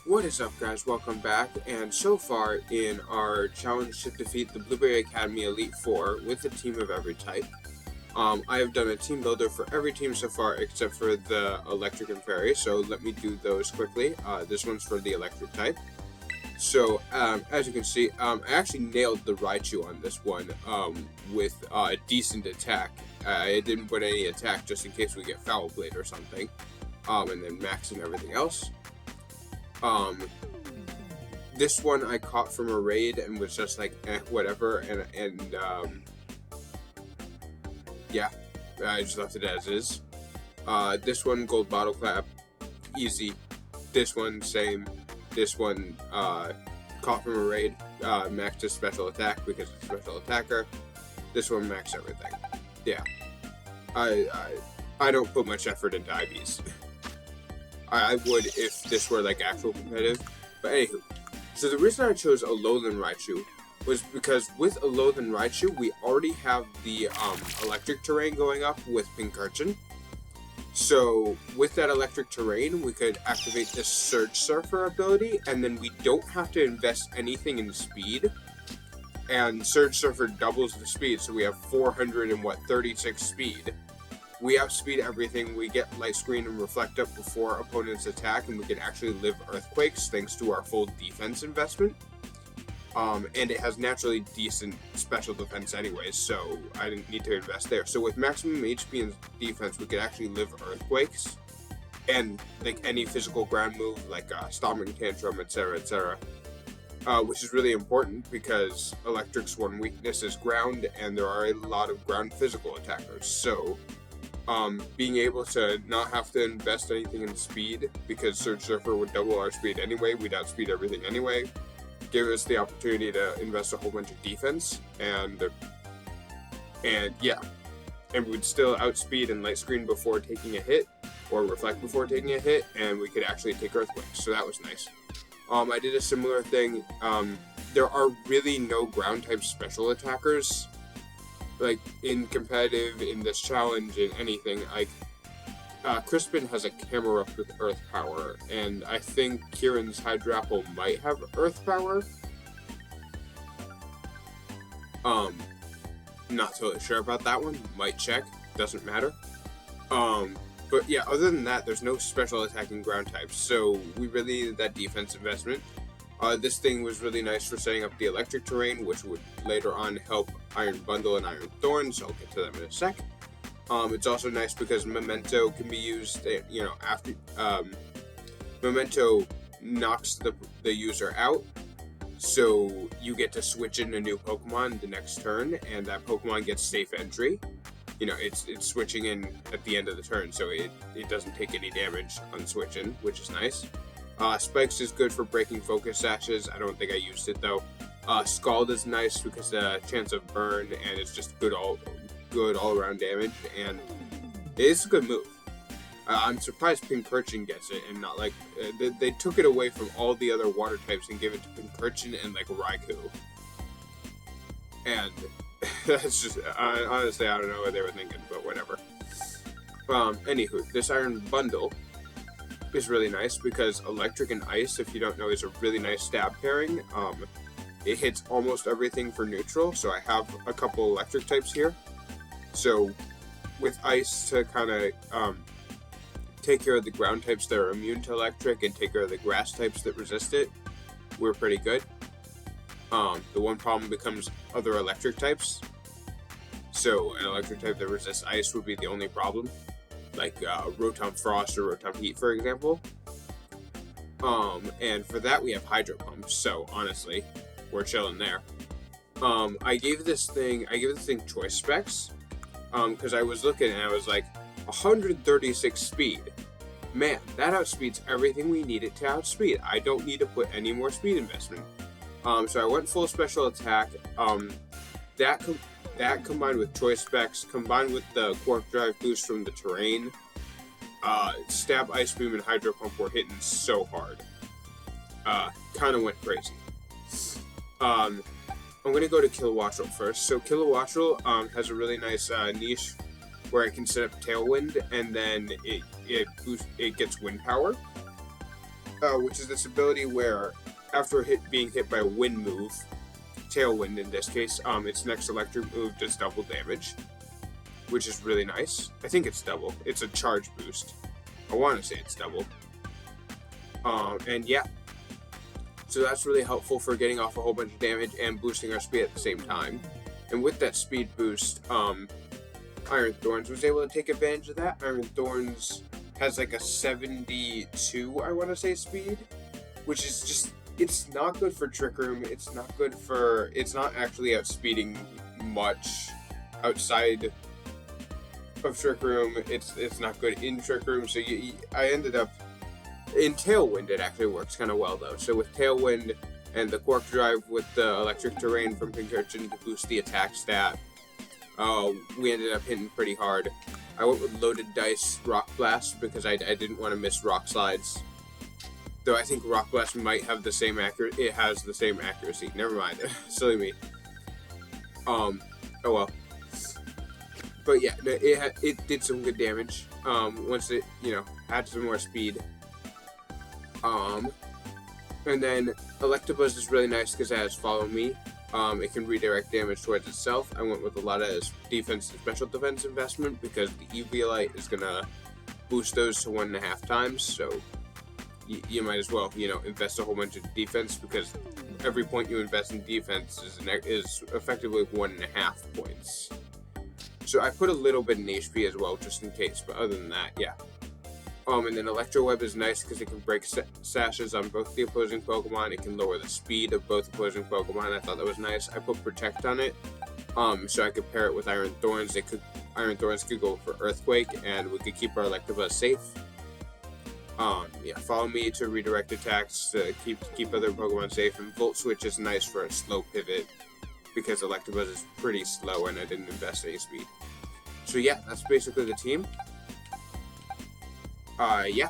What is up, guys? Welcome back, and so far in our challenge to defeat the Blueberry Academy Elite Four with a team of every type, I have done a team builder for every team so far except for the Electric and Fairy, so let me do those quickly. This one's for the Electric type. So, as you can see, I actually nailed the Raichu on this one with a decent attack. I didn't put any attack just in case we get Foul Blade or something, and then maxing everything else. This one I caught from a raid and was just like, whatever, and yeah, I just left it as is. This one, Gold Bottle Clap, easy. This one, same. This one, caught from a raid, maxed his special attack because it's a special attacker. This one, maxed everything. Yeah. I don't put much effort into IVs. I would if this were like actual competitive. But anywho, so the reason I chose Alolan Raichu was because with Alolan Raichu, we already have the electric terrain going up with Pincurchin. So with that electric terrain, we could activate this Surge Surfer ability, and then we don't have to invest anything in speed. And Surge Surfer doubles the speed, so we have 436 speed. We outspeed everything, we get Light Screen and Reflect Up before opponents attack, and we can actually live Earthquakes thanks to our full defense investment. And it has naturally decent special defense anyways, so I didn't need to invest there. So with maximum HP and defense, we could actually live Earthquakes, and like any physical ground move, like Stomping Tantrum, etc., etc., which is really important because Electric's one weakness is ground, and there are a lot of ground physical attackers, so being able to not have to invest anything in speed, because Surge Surfer would double our speed anyway, we'd outspeed everything anyway, give us the opportunity to invest a whole bunch of defense, and yeah, and we'd still outspeed and Light Screen before taking a hit, or Reflect before taking a hit, and we could actually take Earthquakes, so that was nice. I did a similar thing. There are really no ground type special attackers like in competitive, in this challenge, in anything. Like Crispin has a camera up with Earth Power, and I think Kieran's Hydrapple might have Earth Power. Not totally sure about that one. Might check. Doesn't matter. But yeah, other than that, there's no special attacking ground types, so we really needed that defense investment. This thing was really nice for setting up the electric terrain, which would later on help Iron Bundle and Iron Thorn, so I'll get to them in a sec. It's also nice because Memento can be used, after Memento knocks the user out, so you get to switch in a new Pokemon the next turn, and that Pokemon gets safe entry. It's switching in at the end of the turn, so it doesn't take any damage on switching, which is nice. Spikes is good for breaking focus sashes. I don't think I used it though. Scald is nice because the chance of burn, and it's just good all around damage, and it's a good move. I'm surprised Pincurchin gets it, and not like they took it away from all the other water types and gave it to Pincurchin and like Raikou. And that's just honestly, I don't know what they were thinking, but whatever. Anywho, this Iron Bundle is really nice because Electric and Ice, if you don't know, is a really nice stab pairing. It hits almost everything for neutral, so I have a couple electric types here. So with Ice to kind of take care of the ground types that are immune to electric and take care of the grass types that resist it, we're pretty good. The one problem becomes other electric types. So an electric type that resists ice would be the only problem, like Rotom Frost or Rotom Heat, for example. And for that we have Hydro Pump, so honestly, we're chilling there. I gave this thing choice specs, because I was looking and I was like, 136 speed. Man, that outspeeds everything we need it to outspeed. I don't need to put any more speed investment. So I went full special attack. That combined with choice specs, combined with the Quark Drive boost from the terrain, Stab, Ice Beam, and Hydro Pump were hitting so hard. Kind of went crazy. I'm going to go to Kilowattrel first. So Kilowattrel has a really nice niche where I can set up Tailwind, and then it gets wind power. which is this ability where after being hit by a wind move, tailwind in this case, its next electric move does double damage, which is really nice. I think it's double. It's a charge boost. I want to say it's double. And yeah, so that's really helpful for getting off a whole bunch of damage and boosting our speed at the same time. And with that speed boost, Iron Thorns was able to take advantage of that. Iron Thorns has like a 72, I want to say, speed, which is just, it's not good for Trick Room. It's not actually outspeeding much outside of Trick Room. It's not good in Trick Room, so I ended up, in Tailwind it actually works kind of well though. So with Tailwind and the Quark Drive with the Electric Terrain from Pink Urchin to boost the attack stat, we ended up hitting pretty hard. I went with Loaded Dice Rock Blast because I didn't want to miss Rock Slides. Though I think Rock Blast might have the same accuracy. It has the same accuracy. Never mind. Silly me. Oh well. But yeah, it did some good damage. Once it, had some more speed. And then Electabuzz is really nice because it has Follow Me. It can redirect damage towards itself. I went with a lot of defense and special defense investment because the Eviolite is gonna boost those to 1.5 times. So you might as well, invest a whole bunch of defense because every point you invest in defense is effectively 1.5 points. So I put a little bit in HP as well, just in case. But other than that, yeah. And then Electro Web is nice because it can break sashes on both the opposing Pokemon. It can lower the speed of both opposing Pokemon. I thought that was nice. I put Protect on it, so I could pair it with Iron Thorns. Iron Thorns could go for Earthquake, and we could keep our Electabuzz safe. Follow Me to redirect attacks to keep other Pokemon safe, and Volt Switch is nice for a slow pivot because Electabuzz is pretty slow and I didn't invest any speed. So yeah, that's basically the team. Yeah.